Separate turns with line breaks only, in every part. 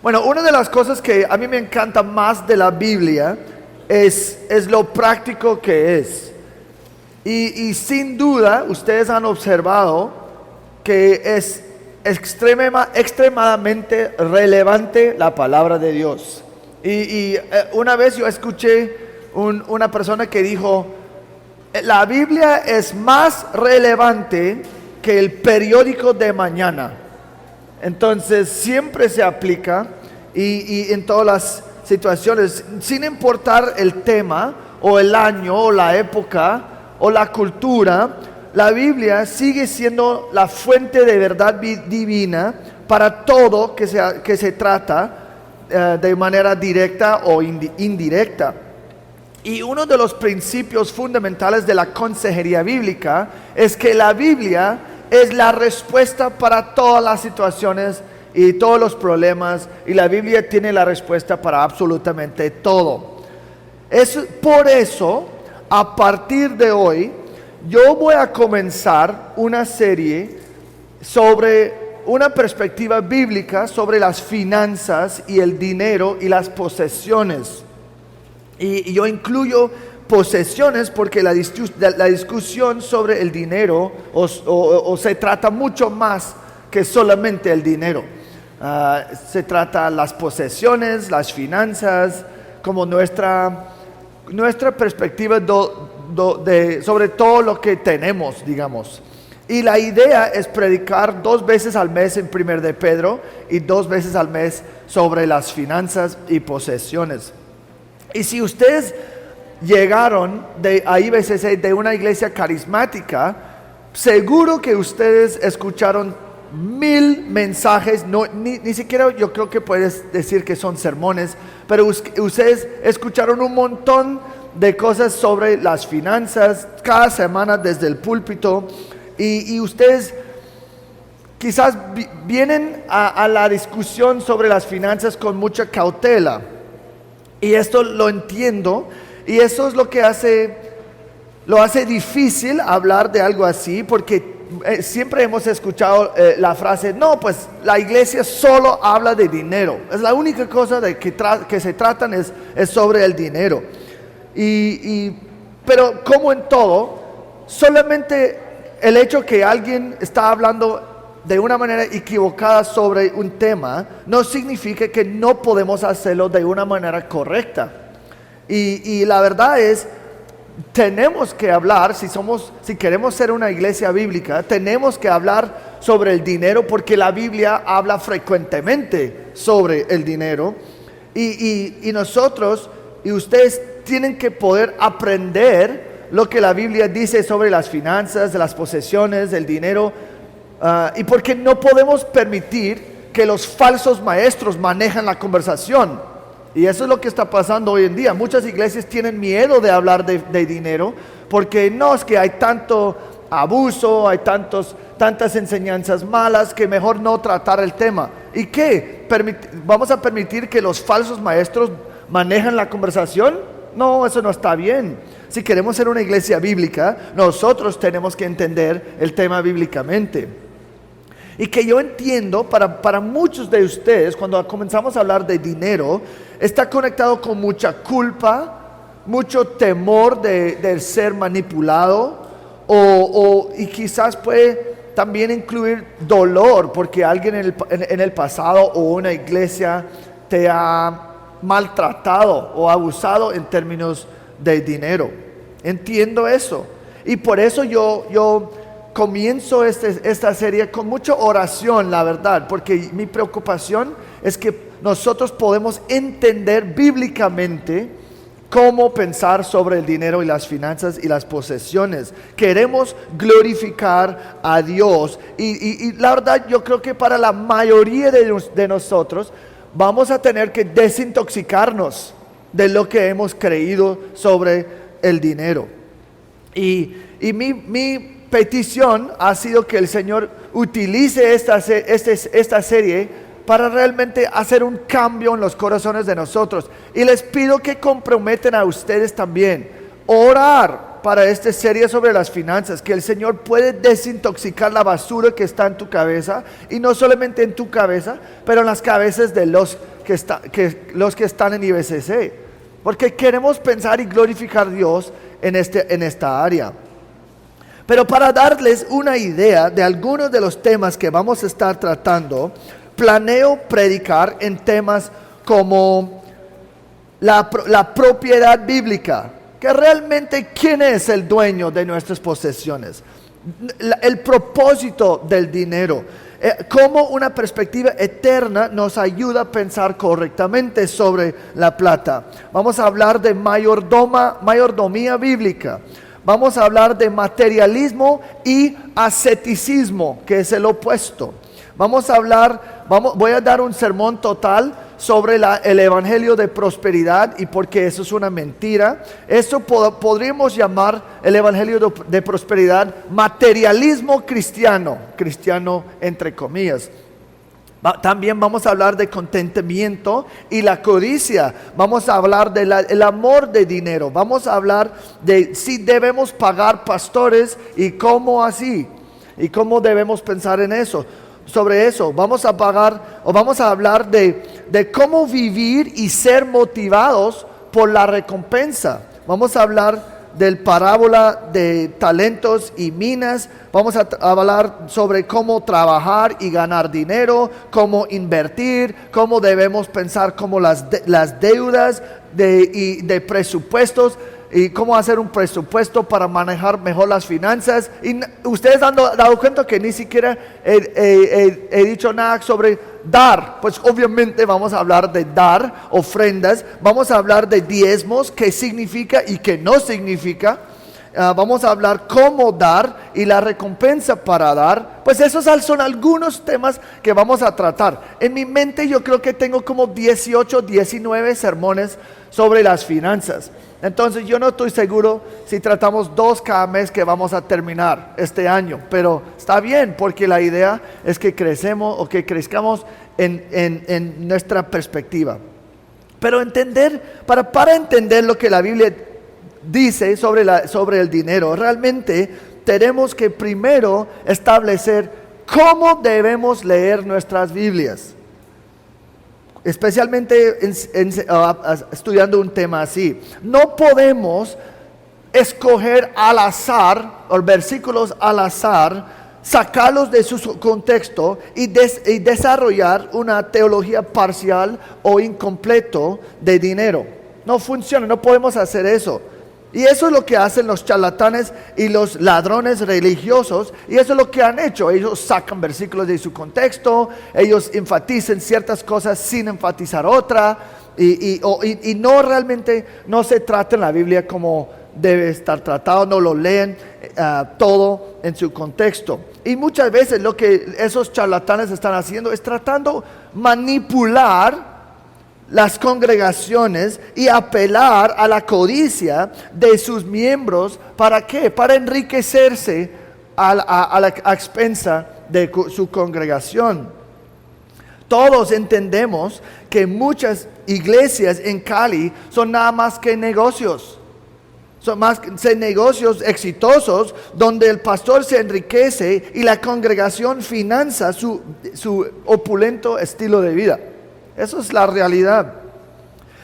Bueno, una de las cosas que a mí me encanta más de la Biblia es lo práctico que es. Y sin duda, ustedes han observado que es extremadamente relevante la palabra de Dios. Una vez yo escuché una persona que dijo, la Biblia es más relevante que el periódico de mañana. Entonces siempre se aplica y en todas las situaciones, sin importar el tema o el año o la época o la cultura, la Biblia sigue siendo la fuente de verdad divina para todo que se trata de manera directa o indirecta. Y uno de los principios fundamentales de la consejería bíblica es que la Biblia es la respuesta para todas las situaciones y todos los problemas, y la Biblia tiene la respuesta para absolutamente todo. Por eso, a partir de hoy, yo voy a comenzar una serie sobre una perspectiva bíblica sobre las finanzas y el dinero y las posesiones. Y yo incluyo posesiones porque la discusión sobre el dinero o se trata mucho más que solamente el dinero. Se trata las posesiones, las finanzas, como nuestra perspectiva sobre todo lo que tenemos, digamos. Y la idea es predicar 2 veces al mes en 1 de Pedro y 2 veces al mes sobre las finanzas y posesiones. Y si ustedes llegaron a IBCC de una iglesia carismática, seguro que ustedes escucharon 1000 mensajes, ni siquiera yo creo que puedes decir que son sermones, pero ustedes escucharon un montón de cosas sobre las finanzas cada semana desde el púlpito, y ustedes quizás vienen a la discusión sobre las finanzas con mucha cautela, y esto lo entiendo, y eso es lo hace difícil hablar de algo así, porque siempre hemos escuchado la frase, no, pues la iglesia solo habla de dinero, es la única cosa que se tratan es sobre el dinero. Pero como en todo, solamente el hecho que alguien está hablando de una manera equivocada sobre un tema no significa que no podemos hacerlo de una manera correcta. Y la verdad es, tenemos que hablar, si queremos ser una iglesia bíblica, tenemos que hablar sobre el dinero, porque la Biblia habla frecuentemente sobre el dinero, y nosotros y ustedes tienen que poder aprender lo que la Biblia dice sobre las finanzas, las posesiones, el dinero, y porque no podemos permitir que los falsos maestros manejen la conversación. Y eso es lo que está pasando hoy en día. Muchas iglesias tienen miedo de hablar de dinero, porque no, es que hay tanto abuso, hay tantas enseñanzas malas, que mejor no tratar el tema. ¿Y qué? ¿Vamos a permitir que los falsos maestros manejen la conversación? No, eso no está bien. Si queremos ser una iglesia bíblica, nosotros tenemos que entender el tema bíblicamente. Y que yo entiendo, para muchos de ustedes, cuando comenzamos a hablar de dinero, está conectado con mucha culpa, mucho temor de ser manipulado, y quizás puede también incluir dolor, porque alguien en el pasado o una iglesia te ha maltratado o abusado en términos de dinero. Entiendo eso, y por eso yo comienzo esta serie con mucha oración, la verdad, porque mi preocupación es que nosotros podemos entender bíblicamente cómo pensar sobre el dinero y las finanzas y las posesiones. Queremos glorificar a Dios, y la verdad yo creo que para la mayoría de nosotros vamos a tener que desintoxicarnos de lo que hemos creído sobre el dinero. Y mi petición ha sido que el Señor utilice esta serie para realmente hacer un cambio en los corazones de nosotros. Y les pido que comprometen a ustedes también, orar para esta serie sobre las finanzas, que el Señor puede desintoxicar la basura que está en tu cabeza, y no solamente en tu cabeza, pero en las cabezas de los los que están en IBCC, porque queremos pensar y glorificar a Dios en esta área. Pero para darles una idea de algunos de los temas que vamos a estar tratando, planeo predicar en temas como la propiedad bíblica, que realmente quién es el dueño de nuestras posesiones, el propósito del dinero, cómo una perspectiva eterna nos ayuda a pensar correctamente sobre la plata. Vamos a hablar de mayordomía bíblica. Vamos a hablar de materialismo y asceticismo, que es el opuesto. Voy a dar un sermón total sobre el evangelio de prosperidad y por qué eso es una mentira. Eso podríamos llamar el evangelio de prosperidad materialismo cristiano entre comillas. También vamos a hablar de contentamiento y la codicia. Vamos a hablar del amor de dinero. Vamos a hablar de si debemos pagar pastores y cómo así. Y cómo debemos pensar en eso. Sobre eso vamos a hablar de cómo vivir y ser motivados por la recompensa. Vamos a hablar del parábola de talentos y minas. Vamos a hablar sobre cómo trabajar y ganar dinero, cómo invertir, cómo debemos pensar como las deudas de presupuestos y cómo hacer un presupuesto para manejar mejor las finanzas. Y ustedes han dado cuenta que ni siquiera he dicho nada sobre dar. Pues obviamente vamos a hablar de dar ofrendas, vamos a hablar de diezmos, qué significa y qué no significa. Vamos a hablar cómo dar y la recompensa para dar. Pues esos son algunos temas que vamos a tratar. En mi mente yo creo que tengo como 18, 19 sermones sobre las finanzas. Entonces yo no estoy seguro si tratamos 2 cada mes que vamos a terminar este año, pero está bien porque la idea es que crezcamos en nuestra perspectiva. Pero para entender lo que la Biblia dice sobre el dinero, realmente tenemos que primero establecer cómo debemos leer nuestras Biblias. Especialmente estudiando un tema así. No podemos escoger al azar, o versículos al azar, sacarlos de su contexto y desarrollar una teología parcial o incompleto de dinero. No funciona, no podemos hacer eso. Y eso es lo que hacen los charlatanes y los ladrones religiosos. Y eso es lo que han hecho. Ellos sacan versículos de su contexto. Ellos enfatizan ciertas cosas sin enfatizar otra. Y no realmente no se trata en la Biblia como debe estar tratado. No lo leen todo en su contexto. Y muchas veces lo que esos charlatanes están haciendo es tratando manipular las congregaciones y apelar a la codicia de sus miembros. ¿Para qué? Para enriquecerse a la expensa de su congregación. Todos entendemos que muchas iglesias en Cali son nada más que negocios. Son más que negocios exitosos donde el pastor se enriquece y la congregación financia su opulento estilo de vida. Eso es la realidad.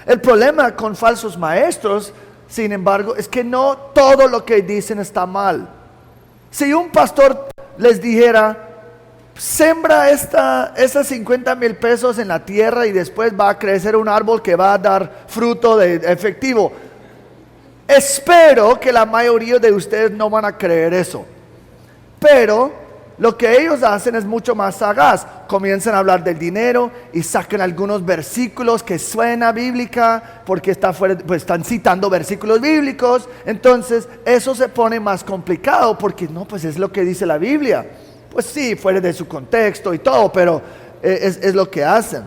El problema con falsos maestros, sin embargo, es que no todo lo que dicen está mal. Si un pastor les dijera, sembra esas 50,000 pesos en la tierra y después va a crecer un árbol que va a dar fruto de efectivo, espero que la mayoría de ustedes no van a creer eso. Pero lo que ellos hacen es mucho más sagaz. Comienzan a hablar del dinero y sacan algunos versículos que suena bíblica porque están citando versículos bíblicos. Entonces eso se pone más complicado porque no, pues es lo que dice la Biblia. Pues sí, fuera de su contexto y todo, pero es lo que hacen.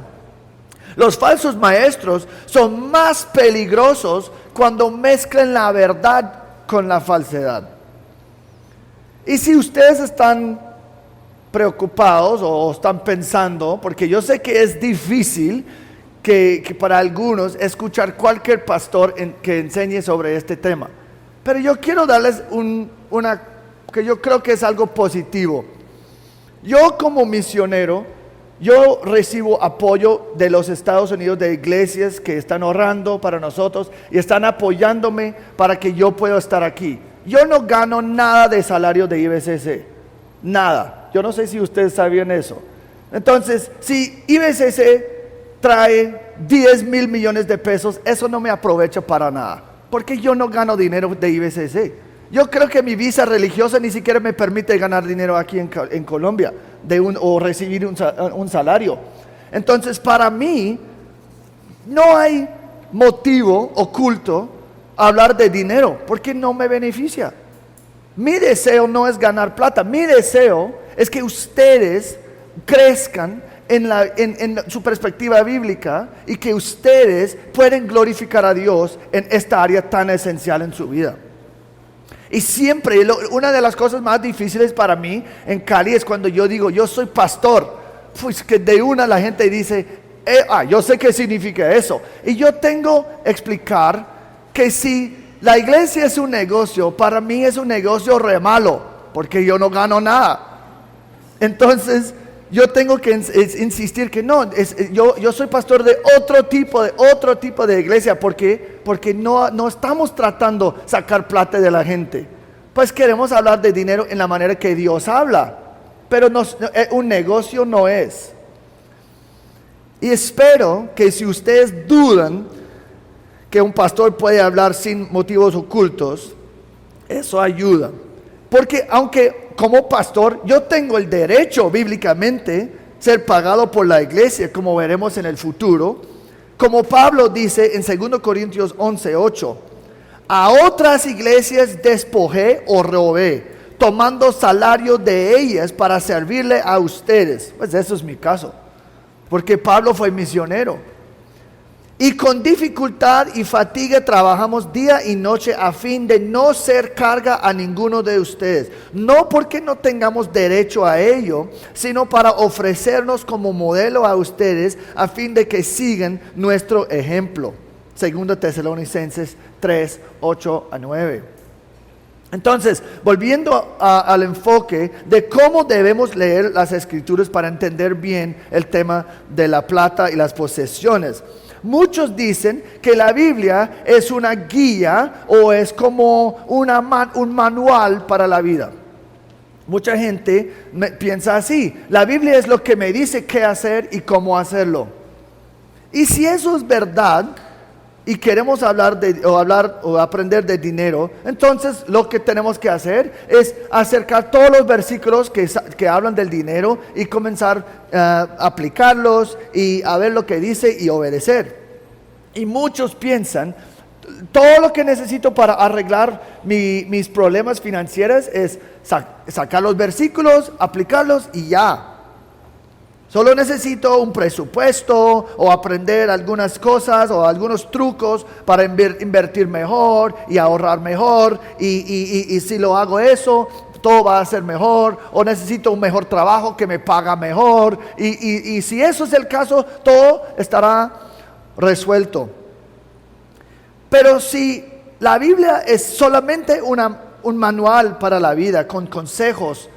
Los falsos maestros son más peligrosos cuando mezclan la verdad con la falsedad. Y si ustedes están preocupados o están pensando, porque yo sé que es difícil que para algunos escuchar cualquier pastor que enseñe sobre este tema, pero yo quiero darles que yo creo que es algo positivo. Yo como misionero, yo recibo apoyo de los Estados Unidos, de iglesias que están orando para nosotros y están apoyándome para que yo pueda estar aquí. Yo no gano nada de salario de IBCC, nada. Yo no sé si ustedes sabían eso. Entonces, si IBCC trae 10 mil millones de pesos, eso no me aprovecha para nada, porque yo no gano dinero de IBCC. Yo creo que mi visa religiosa ni siquiera me permite ganar dinero aquí en Colombia o recibir un salario. Entonces, para mí no hay motivo oculto a hablar de dinero, porque no me beneficia. Mi deseo no es ganar plata, mi deseo es que ustedes crezcan en su perspectiva bíblica y que ustedes pueden glorificar a Dios en esta área tan esencial en su vida. Y siempre, una de las cosas más difíciles para mí en Cali es cuando yo digo, yo soy pastor, pues que de una la gente dice, yo sé qué significa eso. Y yo tengo que explicar que si la iglesia es un negocio, para mí es un negocio re malo, porque yo no gano nada. Entonces, yo tengo que insistir que no, yo soy pastor de otro tipo de iglesia, porque no estamos tratando de sacar plata de la gente. Pues queremos hablar de dinero en la manera que Dios habla, pero un negocio no es. Y espero que si ustedes dudan que un pastor puede hablar sin motivos ocultos, eso ayuda. Porque aunque como pastor yo tengo el derecho bíblicamente ser pagado por la iglesia, como veremos en el futuro, como Pablo dice en 2 Corintios 11:8, a otras iglesias despojé o robé, tomando salario de ellas para servirle a ustedes. Pues eso es mi caso, porque Pablo fue misionero. Y con dificultad y fatiga trabajamos día y noche a fin de no ser carga a ninguno de ustedes. No porque no tengamos derecho a ello, sino para ofrecernos como modelo a ustedes a fin de que sigan nuestro ejemplo. 2 Tesalonicenses 3:8-9. Entonces, volviendo al enfoque de cómo debemos leer las escrituras para entender bien el tema de la plata y las posesiones. Muchos dicen que la Biblia es una guía o es como un manual para la vida. Mucha gente piensa así: la Biblia es lo que me dice qué hacer y cómo hacerlo. Y si eso es verdad y queremos hablar o aprender de dinero, entonces lo que tenemos que hacer es acercar todos los versículos que hablan del dinero y comenzar a aplicarlos y a ver lo que dice y obedecer. Y muchos piensan, todo lo que necesito para arreglar mis problemas financieros es sacar los versículos, aplicarlos y ya. Solo necesito un presupuesto o aprender algunas cosas o algunos trucos para invertir mejor y ahorrar mejor. Y si lo hago eso, todo va a ser mejor. O necesito un mejor trabajo que me paga mejor. Y si eso es el caso, todo estará resuelto. Pero si la Biblia es solamente un manual para la vida, con consejos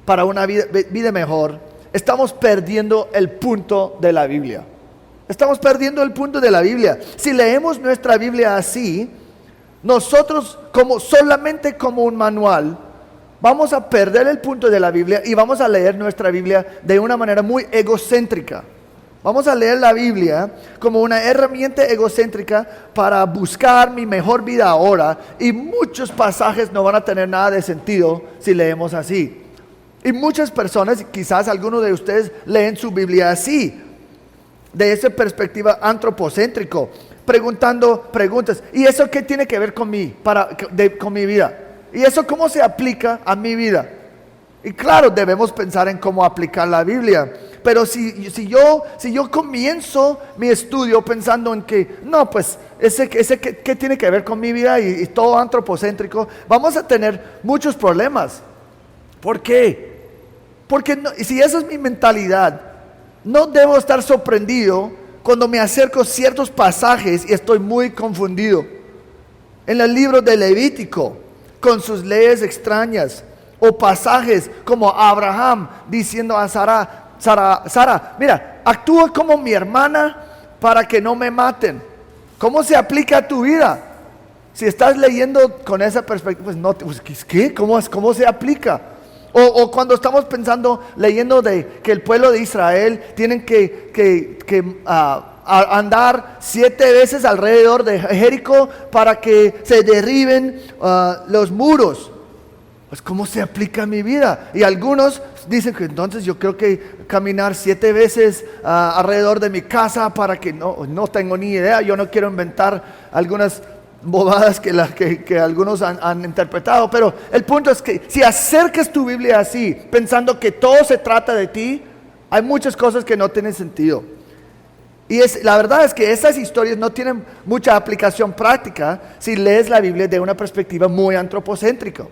para una vida mejor, estamos perdiendo el punto de la Biblia. Estamos perdiendo el punto de la Biblia. Si leemos nuestra Biblia así, nosotros solamente como un manual, vamos a perder el punto de la Biblia y vamos a leer nuestra Biblia de una manera muy egocéntrica. Vamos a leer la Biblia como una herramienta egocéntrica para buscar mi mejor vida ahora, y muchos pasajes no van a tener nada de sentido si leemos así. Y muchas personas, quizás algunos de ustedes, leen su Biblia así, de esa perspectiva antropocéntrico, preguntando preguntas. ¿Y eso qué tiene que ver con mi vida? ¿Y eso cómo se aplica a mi vida? Y claro, debemos pensar en cómo aplicar la Biblia. Pero si yo comienzo mi estudio pensando en que, no, pues, ¿qué tiene que ver con mi vida? Y todo antropocéntrico, vamos a tener muchos problemas. ¿Por qué? Porque si esa es mi mentalidad, no debo estar sorprendido cuando me acerco a ciertos pasajes y estoy muy confundido. En el libro de Levítico, con sus leyes extrañas, o pasajes como Abraham diciendo a Sara, Sara, mira, actúa como mi hermana para que no me maten. ¿Cómo se aplica a tu vida? Si estás leyendo con esa perspectiva, pues no, pues, ¿qué? ¿Cómo se aplica? O cuando estamos leyendo de que el pueblo de Israel tienen que andar 7 veces alrededor de Jericó para que se derriben los muros. Pues ¿cómo se aplica a mi vida? Y algunos dicen que entonces yo creo que caminar 7 veces alrededor de mi casa para que no tengo ni idea. Yo no quiero inventar algunas bobadas que algunos han interpretado, pero el punto es que si acercas tu Biblia así, pensando que todo se trata de ti, hay muchas cosas que no tienen sentido. Y la verdad es que esas historias no tienen mucha aplicación práctica si lees la Biblia de una perspectiva muy antropocéntrica.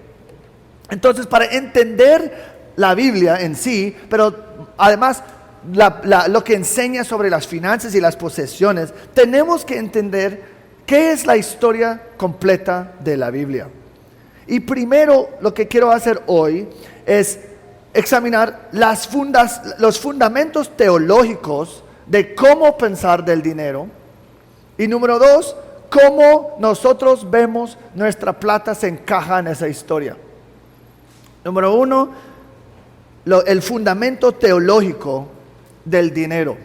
Entonces, para entender la Biblia en sí, pero además lo que enseña sobre las finanzas y las posesiones, tenemos que entender ¿qué es la historia completa de la Biblia? Y primero lo que quiero hacer hoy es examinar los fundamentos teológicos de cómo pensar del dinero. Y número 2, cómo nosotros vemos nuestra plata se encaja en esa historia. Número 1, el fundamento teológico del dinero.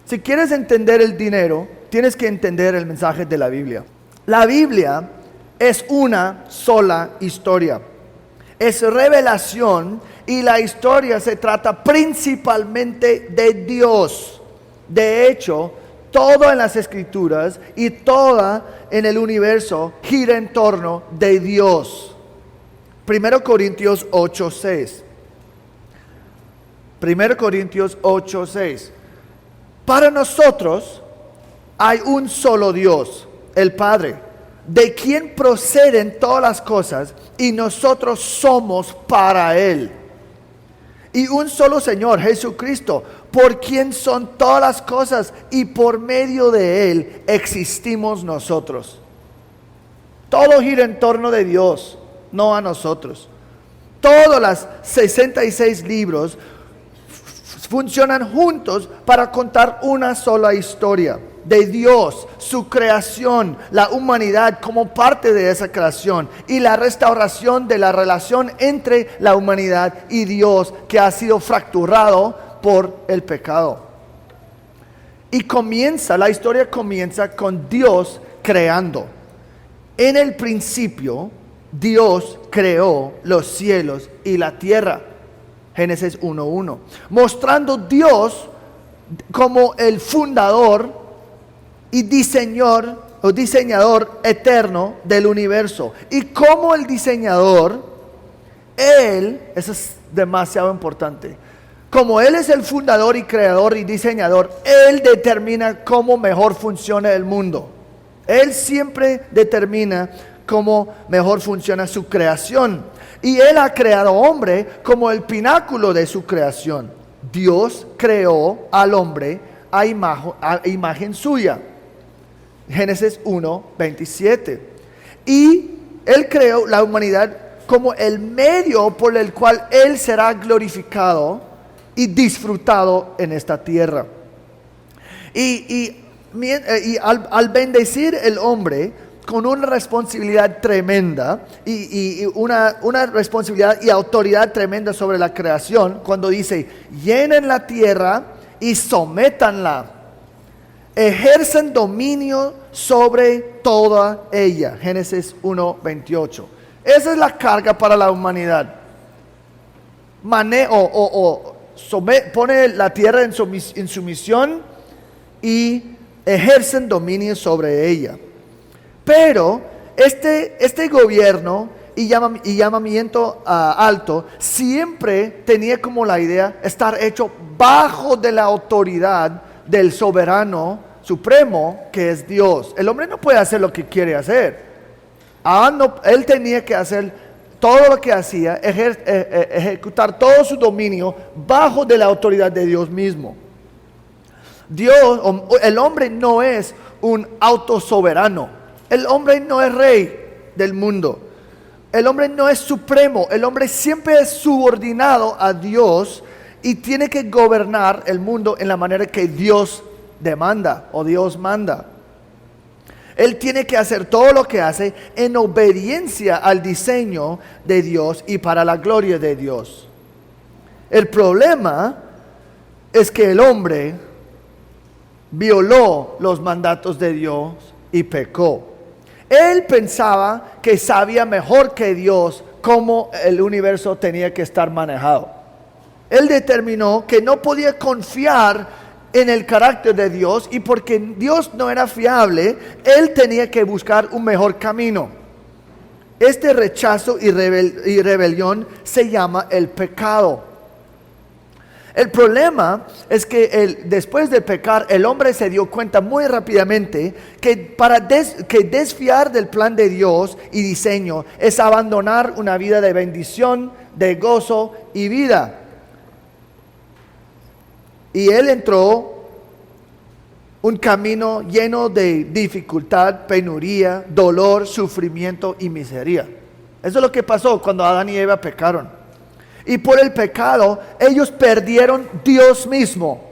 Si quieres entender el dinero, tienes que entender el mensaje de la Biblia. La Biblia es una sola historia. Es revelación y la historia se trata principalmente de Dios. De hecho, todo en las Escrituras y toda en el universo gira en torno de Dios. 1 Corintios 8:6. 1 Corintios 8:6. Para nosotros hay un solo Dios, el Padre, de quien proceden todas las cosas y nosotros somos para Él. Y un solo Señor, Jesucristo, por quien son todas las cosas y por medio de Él existimos nosotros. Todo gira en torno de Dios, no a nosotros. Todos los 66 libros funcionan juntos para contar una sola historia de Dios, su creación, la humanidad como parte de esa creación y la restauración de la relación entre la humanidad y Dios que ha sido fracturado por el pecado. Y la historia comienza con Dios creando. En el principio, Dios creó los cielos y la tierra. Génesis 1:1, mostrando Dios como el fundador y diseñador eterno del universo. Y como el diseñador, eso es demasiado importante, como Él es el fundador y creador y diseñador, Él determina cómo mejor funciona el mundo. Él siempre determina cómo mejor funciona su creación. Y Él ha creado hombre como el pináculo de su creación. Dios creó al hombre a imagen suya. Génesis 1:27. Y Él creó la humanidad como el medio por el cual Él será glorificado y disfrutado en esta tierra. Y al bendecir el hombre con una responsabilidad tremenda y una responsabilidad y autoridad tremenda sobre la creación, cuando dice, llenen la tierra y sométanla, ejercen dominio sobre toda ella. Génesis 1:28. Esa es la carga para la humanidad. Pone la tierra en sumisión y ejercen dominio sobre ella. Pero este gobierno y llamamiento alto siempre tenía como la idea estar hecho bajo de la autoridad del soberano supremo que es Dios. El hombre no puede hacer lo que quiere hacer. Él tenía que hacer todo lo que hacía, ejecutar todo su dominio bajo de la autoridad de Dios mismo. El hombre no es un autosoberano. El hombre no es rey del mundo. El hombre no es supremo. El hombre siempre es subordinado a Dios y tiene que gobernar el mundo en la manera que Dios demanda o Dios manda. Él tiene que hacer todo lo que hace en obediencia al diseño de Dios y para la gloria de Dios. El problema es que el hombre violó los mandatos de Dios y pecó. Él pensaba que sabía mejor que Dios cómo el universo tenía que estar manejado. Él determinó que no podía confiar en el carácter de Dios, y porque Dios no era fiable, él tenía que buscar un mejor camino. Este rechazo y rebelión se llama el pecado. El problema es que después de pecar, el hombre se dio cuenta muy rápidamente que para desfiar del plan de Dios y diseño es abandonar una vida de bendición, de gozo y vida. Y él entró un camino lleno de dificultad, penuría, dolor, sufrimiento y miseria. Eso es lo que pasó cuando Adán y Eva pecaron. Y por el pecado, ellos perdieron Dios mismo.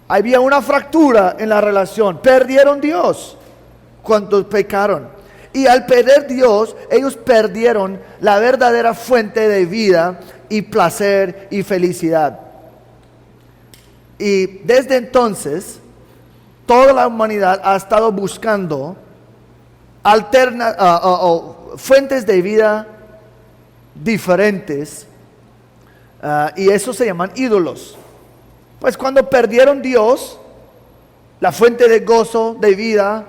Había una fractura en la relación. Perdieron Dios cuando pecaron. Y al perder Dios, ellos perdieron la verdadera fuente de vida y placer y felicidad. Y desde entonces, toda la humanidad ha estado buscando fuentes de vida diferentes, y eso se llaman ídolos. Pues cuando perdieron Dios, la fuente de gozo, de vida,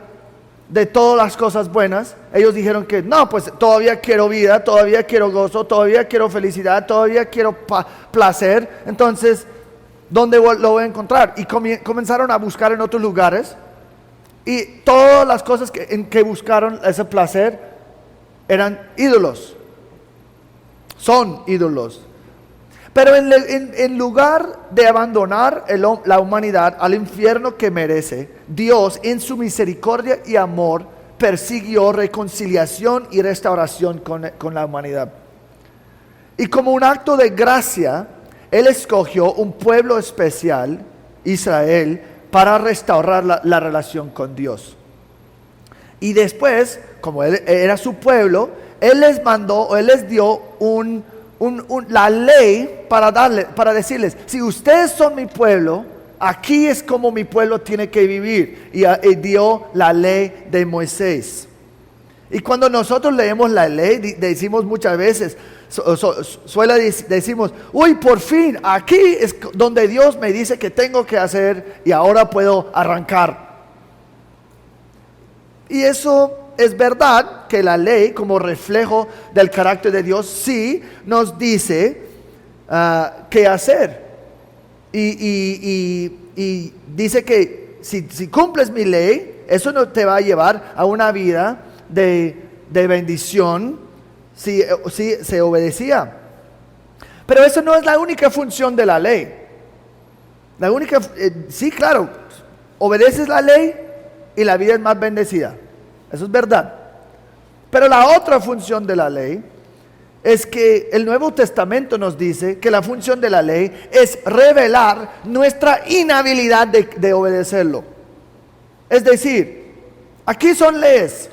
de todas las cosas buenas, ellos dijeron que no, pues todavía quiero vida, todavía quiero gozo, todavía quiero felicidad, todavía quiero placer. Entonces, ¿dónde lo voy a encontrar? Y comenzaron a buscar en otros lugares, y todas las cosas en que buscaron ese placer eran ídolos. Son ídolos. Pero en lugar de abandonar la humanidad al infierno que merece, Dios en su misericordia y amor persiguió reconciliación y restauración con la humanidad. Y como un acto de gracia, Él escogió un pueblo especial, Israel, para restaurar la relación con Dios. Y después, como Él era su pueblo, Él les mandó, Él les dio la ley para decirles: si ustedes son mi pueblo, aquí es como mi pueblo tiene que vivir. Y dio la ley de Moisés. Y cuando nosotros leemos la ley, decimos muchas veces, decimos: uy, por fin, aquí es donde Dios me dice que tengo que hacer, y ahora puedo arrancar. Y eso es verdad, que la ley, como reflejo del carácter de Dios, sí nos dice qué hacer. Y dice que si cumples mi ley, eso no te va a llevar a una vida de bendición si se obedecía. Pero eso no es la única función de la ley. Sí, claro, obedeces la ley y la vida es más bendecida. Eso es verdad. Pero la otra función de la ley es que el Nuevo Testamento nos dice que la función de la ley es revelar nuestra inhabilidad de obedecerlo. Es decir, aquí son leyes.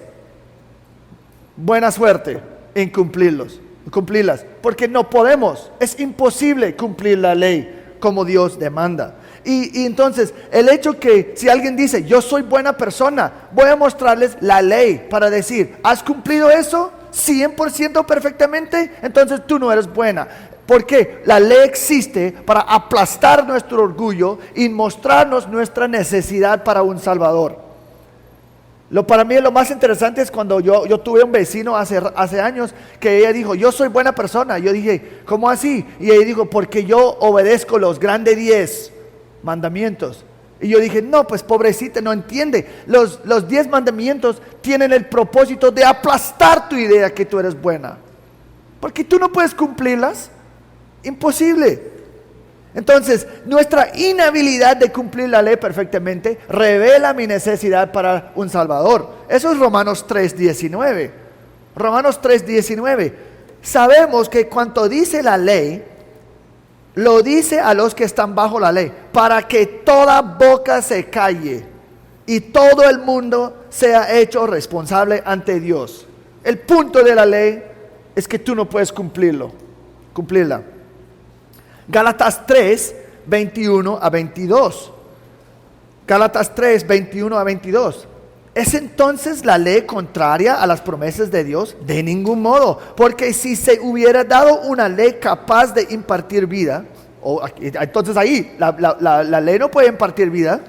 Buena suerte en cumplirlas, porque no podemos, es imposible cumplir la ley como Dios demanda. Y entonces, el hecho que si alguien dice: yo soy buena persona, voy a mostrarles la ley para decir: ¿has cumplido eso 100% perfectamente? Entonces tú no eres buena. Porque la ley existe para aplastar nuestro orgullo y mostrarnos nuestra necesidad para un Salvador. Para mí lo más interesante es cuando yo tuve un vecino hace años que ella dijo: yo soy buena persona. Yo dije: ¿cómo así? Y ella dijo: porque yo obedezco los grandes 10 mandamientos. Y yo dije: no, pues pobrecita, no entiende. Los 10 mandamientos tienen el propósito de aplastar tu idea que tú eres buena, porque tú no puedes cumplirlas. Imposible. Entonces, nuestra inhabilidad de cumplir la ley perfectamente revela mi necesidad para un Salvador. Eso es Romanos 3:19. Romanos 3:19. Sabemos que cuanto dice la ley, lo dice a los que están bajo la ley, para que toda boca se calle y todo el mundo sea hecho responsable ante Dios. El punto de la ley es que tú no puedes cumplirla. Gálatas 3, 21 a 22. Gálatas 3, 21 a 22. ¿Es entonces la ley contraria a las promesas de Dios? De ningún modo, porque si se hubiera dado una ley capaz de impartir vida, entonces ahí la ley no puede impartir vida,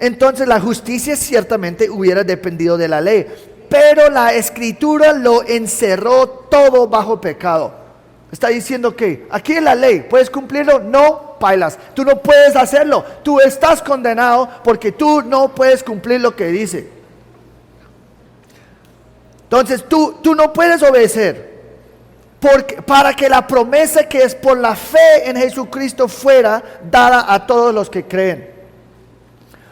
entonces la justicia ciertamente hubiera dependido de la ley, pero la Escritura lo encerró todo bajo pecado. Está diciendo que aquí en la ley, ¿puedes cumplirlo? No, pailas, tú no puedes hacerlo, tú estás condenado porque tú no puedes cumplir lo que dice. Entonces tú no puedes obedecer para que la promesa que es por la fe en Jesucristo fuera dada a todos los que creen.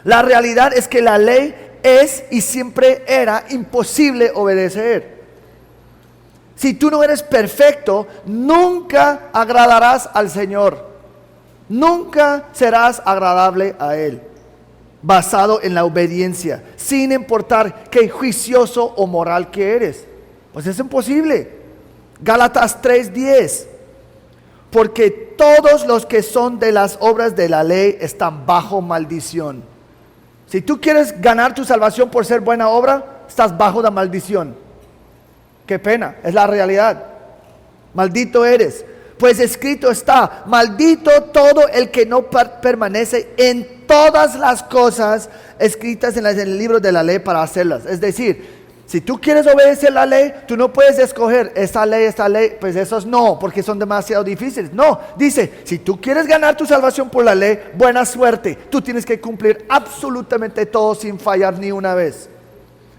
La realidad es que la ley es y siempre era imposible obedecer. Si tú no eres perfecto, nunca agradarás al Señor. Nunca serás agradable a Él, basado en la obediencia, sin importar qué juicioso o moral que eres. Pues es imposible. Gálatas 3:10. Porque todos los que son de las obras de la ley están bajo maldición. Si tú quieres ganar tu salvación por ser buena obra, estás bajo la maldición. Qué pena, es la realidad. Maldito eres. Pues escrito está, maldito todo el que no permanece en todas las cosas escritas en el libro de la ley para hacerlas. Es decir, si tú quieres obedecer la ley, tú no puedes escoger esta ley, pues esos no, porque son demasiado difíciles. No, dice, si tú quieres ganar tu salvación por la ley, buena suerte. Tú tienes que cumplir absolutamente todo sin fallar ni una vez.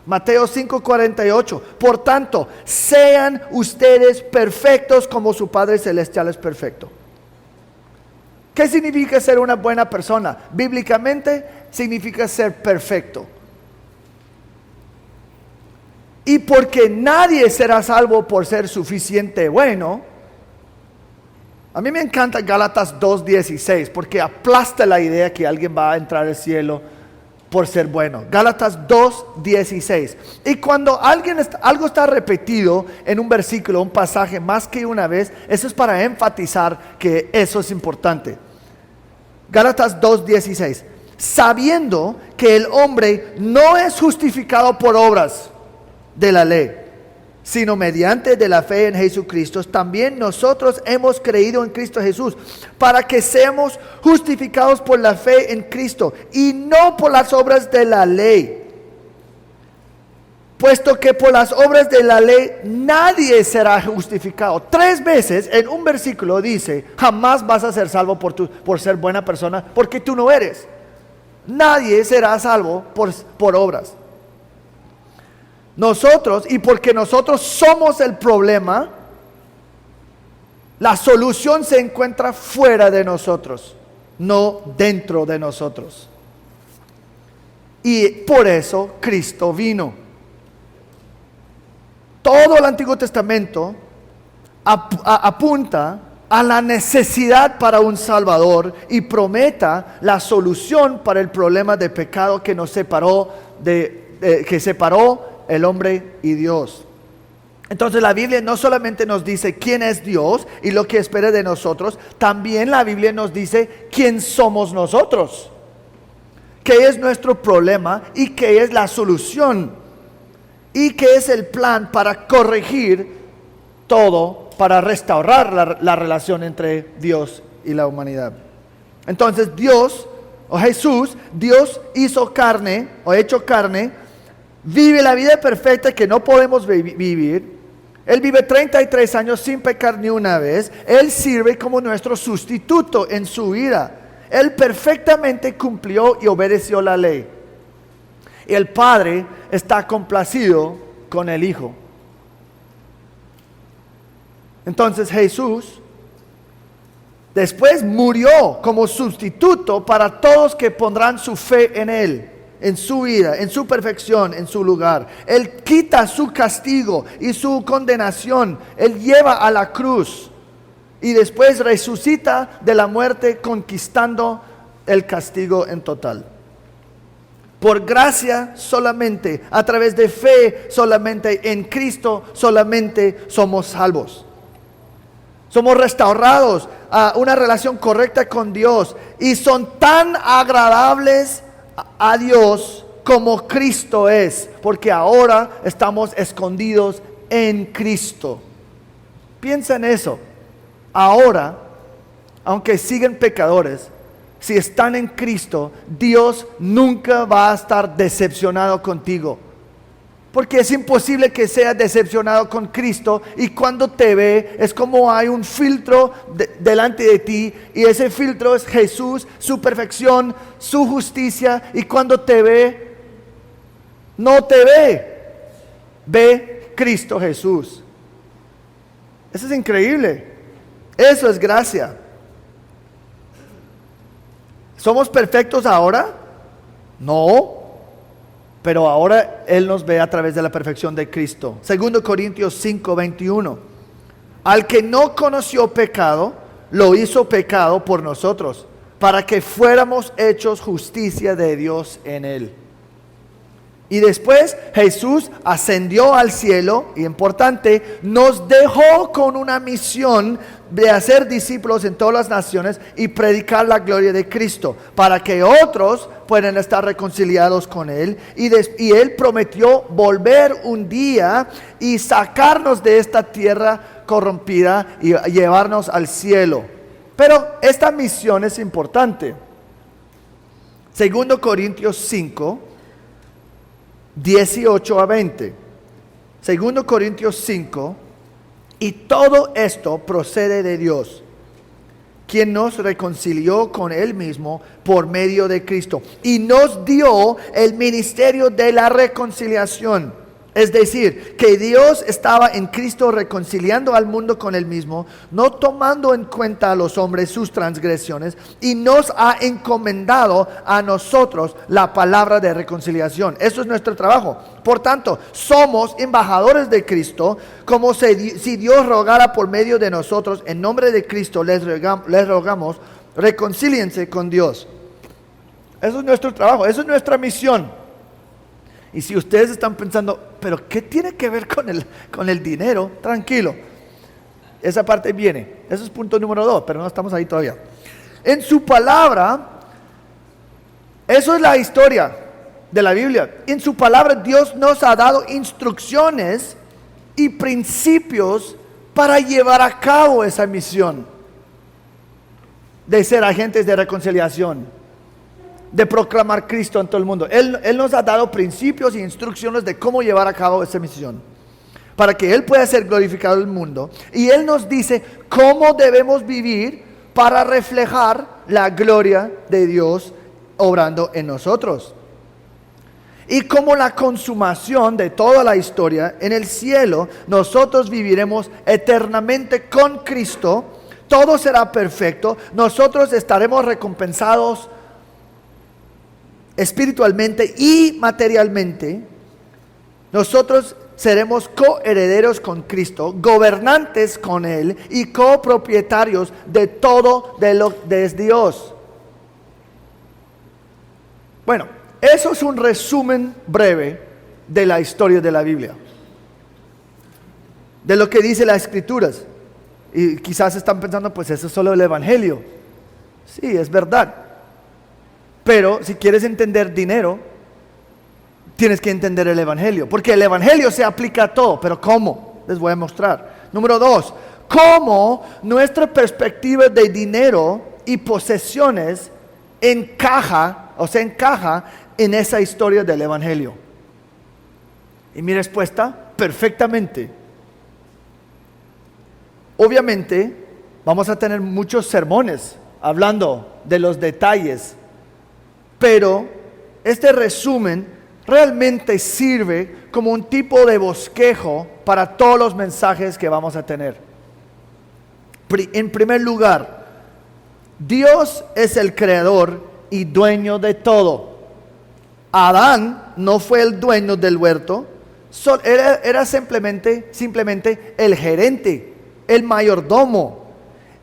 Mateo 5:48. Por tanto, sean ustedes perfectos como su Padre Celestial es perfecto. ¿Qué significa ser una buena persona? Bíblicamente significa ser perfecto. Y porque nadie será salvo por ser suficiente bueno, a mí me encanta Gálatas 2:16, porque aplasta la idea que alguien va a entrar al cielo por ser bueno. Gálatas 2:16. Y cuando algo está repetido en un versículo, un pasaje más que una vez, eso es para enfatizar que eso es importante. Gálatas 2:16. Sabiendo que el hombre no es justificado por obras de la ley, sino mediante de la fe en Jesucristo, también nosotros hemos creído en Cristo Jesús, para que seamos justificados por la fe en Cristo, y no por las obras de la ley. Puesto que por las obras de la ley nadie será justificado. 3 veces en un versículo dice, jamás vas a ser salvo por ser buena persona, porque tú no eres. Nadie será salvo por obras. Nosotros, y porque nosotros somos el problema, la solución se encuentra fuera de nosotros, no dentro de nosotros. Y por eso Cristo vino. Todo el Antiguo Testamento apunta a la necesidad para un Salvador y prometa la solución para el problema de pecado que nos separó que separó el hombre y Dios. Entonces la Biblia no solamente nos dice quién es Dios y lo que espera de nosotros, también la Biblia nos dice quién somos nosotros, qué es nuestro problema y qué es la solución, y qué es el plan para corregir todo, para restaurar la relación entre Dios y la humanidad. Entonces Dios, o Jesús, Dios hizo carne, o hecho carne, vive la vida perfecta que no podemos vivir. Él vive 33 años sin pecar ni una vez. Él sirve como nuestro sustituto en su vida. Él perfectamente cumplió y obedeció la ley. Y el Padre está complacido con el Hijo. Entonces Jesús después murió como sustituto para todos que pondrán su fe en Él, en su vida, en su perfección, en su lugar. Él quita su castigo y su condenación. Él lleva a la cruz y después resucita de la muerte, conquistando el castigo en total. Por gracia solamente, a través de fe solamente, en Cristo solamente somos salvos. Somos restaurados a una relación correcta con Dios y son tan agradables a Dios como Cristo es, porque ahora estamos escondidos en Cristo. Piensa en eso. Ahora, aunque siguen pecadores, si están en Cristo, Dios nunca va a estar decepcionado contigo. Porque es imposible que seas decepcionado con Cristo, y cuando te ve es como hay un filtro delante de ti, y ese filtro es Jesús, su perfección, su justicia, y cuando te ve, no te ve Cristo Jesús. Eso es increíble. Eso es gracia. ¿Somos perfectos ahora? No. Pero ahora Él nos ve a través de la perfección de Cristo. 2 Corintios 5:21. Al que no conoció pecado, lo hizo pecado por nosotros, para que fuéramos hechos justicia de Dios en Él. Y después Jesús ascendió al cielo, y importante, nos dejó con una misión de hacer discípulos en todas las naciones y predicar la gloria de Cristo, para que otros puedan estar reconciliados con Él. Y Él prometió volver un día y sacarnos de esta tierra corrompida y llevarnos al cielo. Pero esta misión es importante. 2 Corintios 5, 18 a 20. 2 Corintios 5. Y todo esto procede de Dios, quien nos reconcilió con Él mismo por medio de Cristo y nos dio el ministerio de la reconciliación. Es decir, que Dios estaba en Cristo reconciliando al mundo con Él mismo, no tomando en cuenta a los hombres sus transgresiones, y nos ha encomendado a nosotros la palabra de reconciliación. Eso es nuestro trabajo. Por tanto, somos embajadores de Cristo, como si Dios rogara por medio de nosotros. En nombre de Cristo les rogamos, reconcíliense con Dios. Eso es nuestro trabajo, eso es nuestra misión. Y si ustedes están pensando, pero ¿qué tiene que ver con el dinero? Tranquilo, esa parte viene. Eso es punto número 2, pero no estamos ahí todavía. En su palabra, eso es la historia de la Biblia. En su palabra Dios nos ha dado instrucciones y principios para llevar a cabo esa misión de ser agentes de reconciliación, de proclamar Cristo en todo el mundo. Él nos ha dado principios e instrucciones de cómo llevar a cabo esa misión, para que Él pueda ser glorificado en el mundo. Y Él nos dice cómo debemos vivir para reflejar la gloria de Dios obrando en nosotros. Y como la consumación de toda la historia, en el cielo nosotros viviremos eternamente con Cristo. Todo será perfecto. Nosotros estaremos recompensados espiritualmente y materialmente. Nosotros seremos coherederos con Cristo, gobernantes con Él y copropietarios de todo de lo que es Dios. Bueno, eso es un resumen breve de la historia de la Biblia, de lo que dice las Escrituras. Y quizás están pensando, pues eso es solo el Evangelio. Sí, es verdad. Pero si quieres entender dinero, tienes que entender el Evangelio, porque el Evangelio se aplica a todo. Pero ¿cómo? Les voy a mostrar. Número 2, cómo nuestra perspectiva de dinero y posesiones encaja en esa historia del Evangelio. Y mi respuesta, perfectamente. Obviamente vamos a tener muchos sermones hablando de los detalles, pero este resumen realmente sirve como un tipo de bosquejo para todos los mensajes que vamos a tener. En primer lugar, Dios es el creador y dueño de todo. Adán no fue el dueño del huerto, era simplemente el gerente, el mayordomo.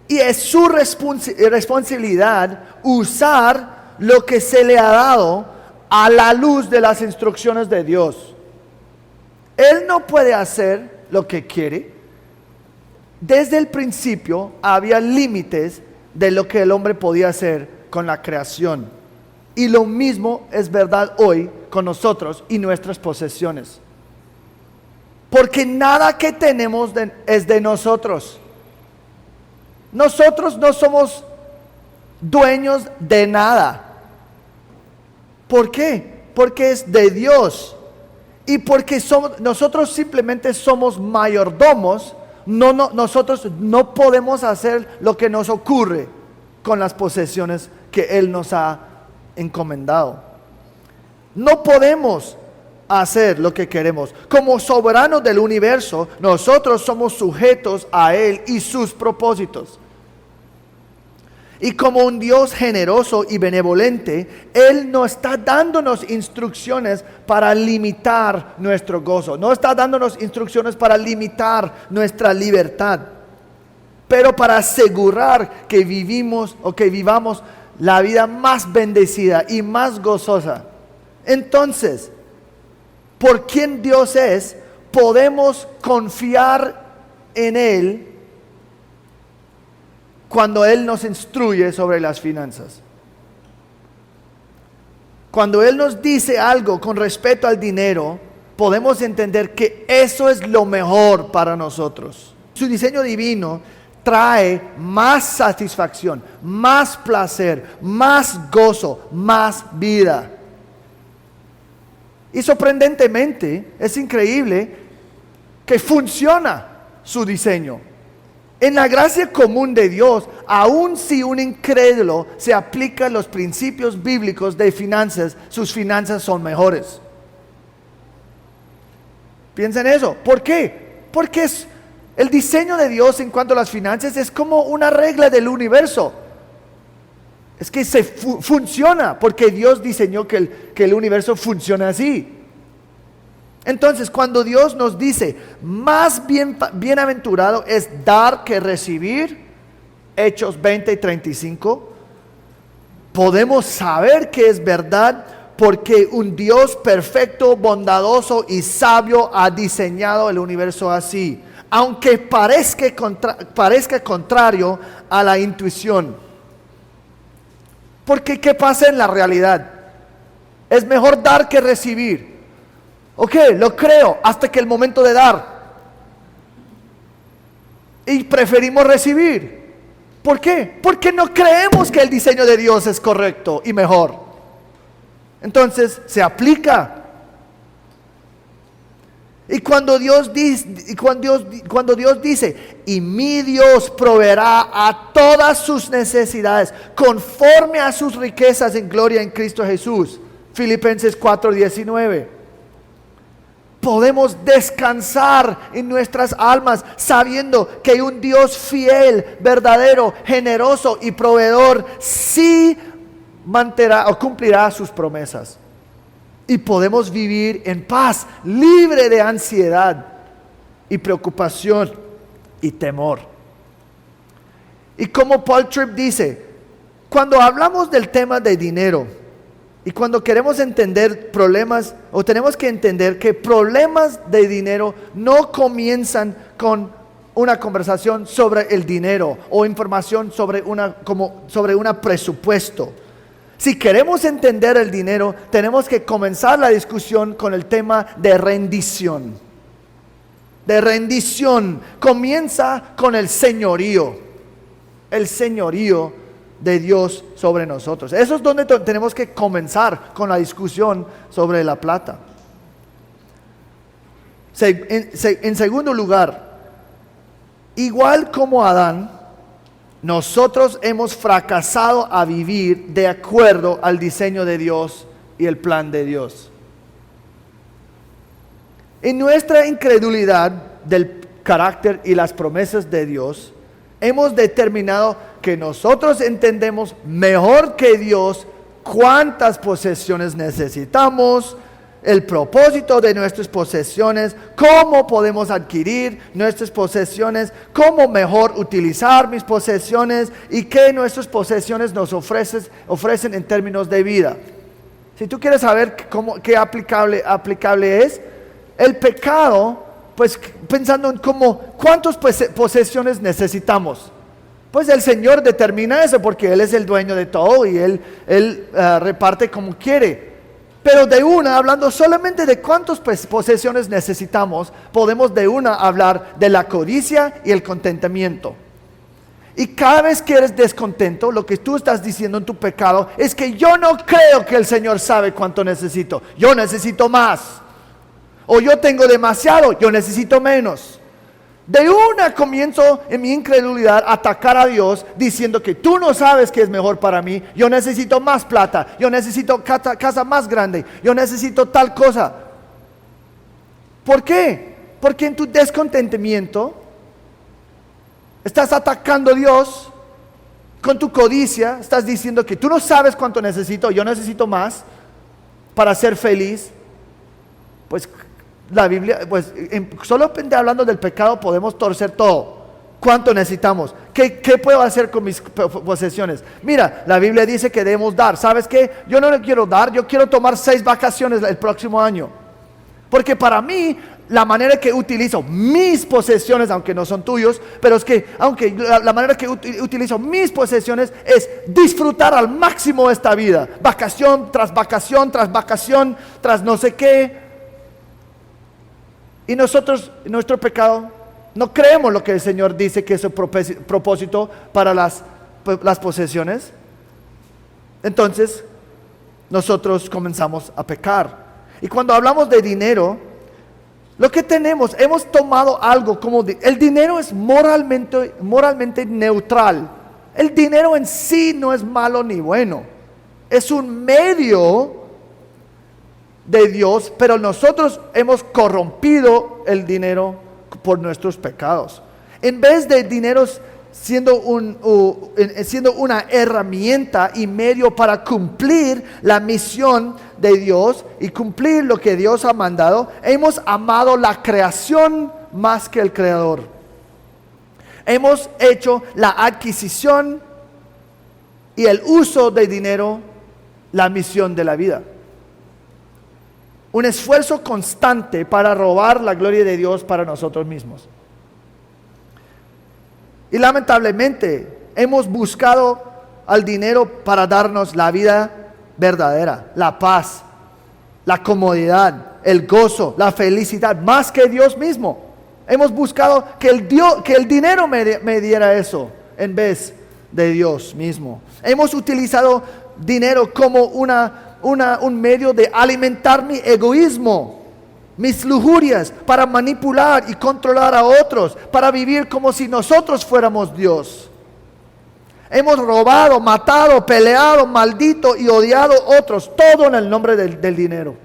Y es su responsabilidad usar lo que se le ha dado a la luz de las instrucciones de Dios. Él no puede hacer lo que quiere. Desde el principio había límites de lo que el hombre podía hacer con la creación. Y lo mismo es verdad hoy con nosotros y nuestras posesiones. Porque nada que tenemos es de nosotros. Nosotros no somos dueños de nada. ¿Por qué? Porque es de Dios. Y porque nosotros simplemente somos mayordomos. Nosotros no podemos hacer lo que nos ocurre con las posesiones que Él nos ha encomendado. No podemos hacer lo que queremos. Como soberanos del universo, nosotros somos sujetos a Él y sus propósitos. Y como un Dios generoso y benevolente, Él no está dándonos instrucciones para limitar nuestro gozo. No está dándonos instrucciones para limitar nuestra libertad. Pero para asegurar que vivamos la vida más bendecida y más gozosa. Entonces, por quien Dios es, podemos confiar en Él cuando Él nos instruye sobre las finanzas. Cuando Él nos dice algo con respecto al dinero, podemos entender que eso es lo mejor para nosotros. Su diseño divino trae más satisfacción, más placer, más gozo, más vida. Y sorprendentemente, es increíble que funciona su diseño. En la gracia común de Dios, aun si un incrédulo se aplica los principios bíblicos de finanzas, sus finanzas son mejores. Piensa en eso. ¿Por qué? Porque el diseño de Dios en cuanto a las finanzas es como una regla del universo. Es que funciona porque Dios diseñó que el universo funciona así. Entonces, cuando Dios nos dice, más bienaventurado es dar que recibir, Hechos 20 y 35, podemos saber que es verdad porque un Dios perfecto, bondadoso y sabio ha diseñado el universo así, aunque parezca contrario a la intuición. Porque ¿qué pasa en la realidad? Es mejor dar que recibir. Ok, lo creo hasta que el momento de dar. Y preferimos recibir. ¿Por qué? Porque no creemos que el diseño de Dios es correcto y mejor. Entonces se aplica. Y cuando Dios dice, y mi Dios proveerá a todas sus necesidades conforme a sus riquezas en gloria en Cristo Jesús. Filipenses 4:19. Podemos descansar en nuestras almas sabiendo que hay un Dios fiel, verdadero, generoso y proveedor sí mantendrá o cumplirá sus promesas. Y podemos vivir en paz, libre de ansiedad y preocupación y temor. Y como Paul Tripp dice, cuando hablamos del tema de dinero, y cuando queremos entender problemas, o tenemos que entender que problemas de dinero no comienzan con una conversación sobre el dinero o información sobre un presupuesto. Si queremos entender el dinero, tenemos que comenzar la discusión con el tema de rendición. De rendición. Comienza con el señorío. El señorío de Dios sobre nosotros. Eso es donde tenemos que comenzar con la discusión sobre la plata. En segundo lugar, igual como Adán, nosotros hemos fracasado a vivir de acuerdo al diseño de Dios y el plan de Dios. En nuestra incredulidad del carácter y las promesas de Dios, hemos determinado que nosotros entendemos mejor que Dios cuántas posesiones necesitamos, el propósito de nuestras posesiones, cómo podemos adquirir nuestras posesiones, cómo mejor utilizar mis posesiones y qué nuestras posesiones nos ofrecen en términos de vida. Si tú quieres saber qué aplicable es, el pecado, pues pensando en cuántas posesiones necesitamos. Pues el Señor determina eso porque Él es el dueño de todo y Él reparte como quiere. Pero hablando solamente de cuántas posesiones necesitamos, podemos hablar de la codicia y el contentamiento. Y cada vez que eres descontento, lo que tú estás diciendo en tu pecado es que yo no creo que el Señor sabe cuánto necesito. Yo necesito más. O yo tengo demasiado, yo necesito menos. Comienzo en mi incredulidad a atacar a Dios diciendo que tú no sabes qué es mejor para mí. Yo necesito más plata, yo necesito casa más grande, yo necesito tal cosa. ¿Por qué? Porque en tu descontentamiento estás atacando a Dios con tu codicia. Estás diciendo que tú no sabes cuánto necesito, yo necesito más para ser feliz. Pues la Biblia, solo hablando del pecado podemos torcer todo. ¿Cuánto necesitamos? ¿Qué puedo hacer con mis posesiones? Mira, la Biblia dice que debemos dar. ¿Sabes qué? Yo no le quiero dar, yo quiero tomar 6 vacaciones el próximo año. Porque para mí, la manera que utilizo mis posesiones, aunque no son tuyos, pero es que la manera que utilizo mis posesiones es disfrutar al máximo esta vida. Vacación tras vacación, tras vacación, tras no sé qué. Y nosotros, en nuestro pecado, no creemos lo que el Señor dice que es su propósito para las posesiones. Entonces, nosotros comenzamos a pecar. Y cuando hablamos de dinero, lo que hemos tomado algo como el dinero es moralmente neutral. El dinero en sí no es malo ni bueno. Es un medio de Dios, pero nosotros hemos corrompido el dinero por nuestros pecados. En vez de dinero siendo una herramienta y medio para cumplir la misión de Dios y cumplir lo que Dios ha mandado, hemos amado la creación más que el Creador. Hemos hecho la adquisición y el uso de dinero la misión de la vida. Un esfuerzo constante para robar la gloria de Dios para nosotros mismos. Y lamentablemente hemos buscado al dinero para darnos la vida verdadera, la paz, la comodidad, el gozo, la felicidad, más que Dios mismo. Hemos buscado que el dinero me diera eso en vez de Dios mismo. Hemos utilizado dinero como un medio de alimentar mi egoísmo, mis lujurias, para manipular y controlar a otros, para vivir como si nosotros fuéramos Dios. Hemos robado, matado, peleado, maldito y odiado a otros, todo en el nombre del dinero.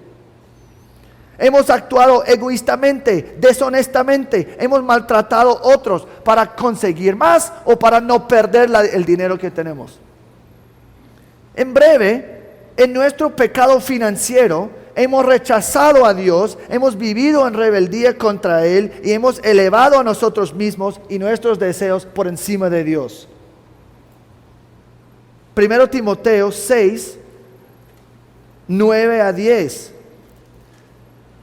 Hemos actuado egoístamente, deshonestamente, hemos maltratado a otros para conseguir más o para no perder el dinero que tenemos. En breve, en nuestro pecado financiero, hemos rechazado a Dios, hemos vivido en rebeldía contra Él y hemos elevado a nosotros mismos y nuestros deseos por encima de Dios. 1 Timoteo 6, 9 a 10.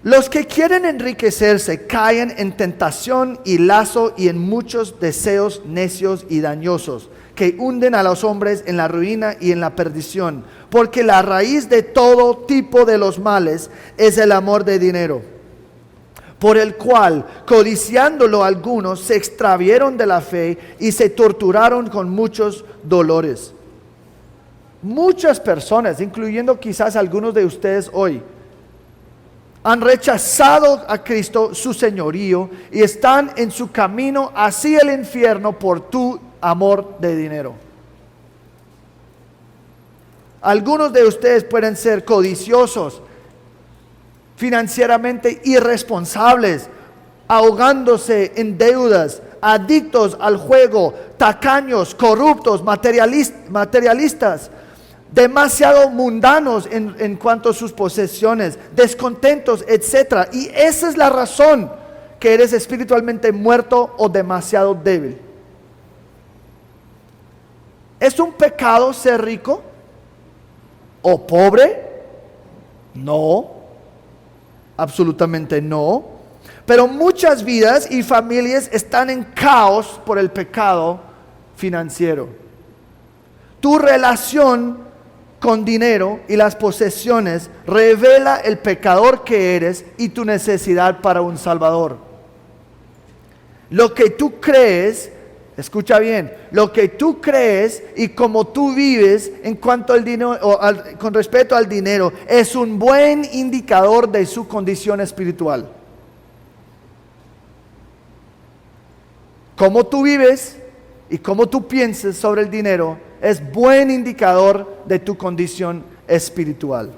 Los que quieren enriquecerse caen en tentación y lazo y en muchos deseos necios y dañosos, que hunden a los hombres en la ruina y en la perdición, porque la raíz de todo tipo de los males es el amor de dinero, por el cual, codiciándolo algunos, se extravieron de la fe y se torturaron con muchos dolores. Muchas personas, incluyendo quizás algunos de ustedes hoy, han rechazado a Cristo, su señorío, y están en su camino hacia el infierno por tu amor de dinero. Algunos de ustedes pueden ser codiciosos, financieramente irresponsables, ahogándose en deudas, adictos al juego, tacaños, corruptos, materialistas, demasiado mundanos en cuanto a sus posesiones, descontentos, etc. Y esa es la razón que eres espiritualmente muerto o demasiado débil. ¿Es un pecado ser rico o pobre? No, absolutamente no. Pero muchas vidas y familias están en caos por el pecado financiero. Tu relación con dinero y las posesiones revela el pecador que eres y tu necesidad para un Salvador. Lo que tú crees, escucha bien, lo que tú crees y cómo tú vives en cuanto al dinero, con respecto al dinero, es un buen indicador de su condición espiritual. Cómo tú vives y cómo tú pienses sobre el dinero es buen indicador de tu condición espiritual.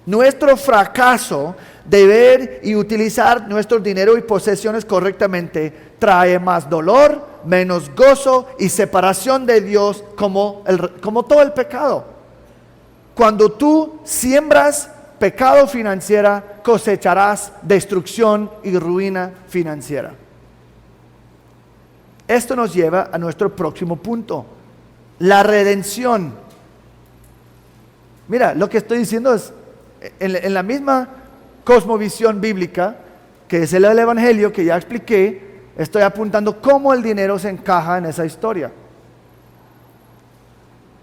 Nuestro fracaso de ver y utilizar nuestro dinero y posesiones correctamente trae más dolor, menos gozo y separación de Dios como todo el pecado. Cuando tú siembras pecado financiero, cosecharás destrucción y ruina financiera. Esto nos lleva a nuestro próximo punto, la redención. Mira, lo que estoy diciendo es, en la misma cosmovisión bíblica, que es el Evangelio que ya expliqué, estoy apuntando cómo el dinero se encaja en esa historia.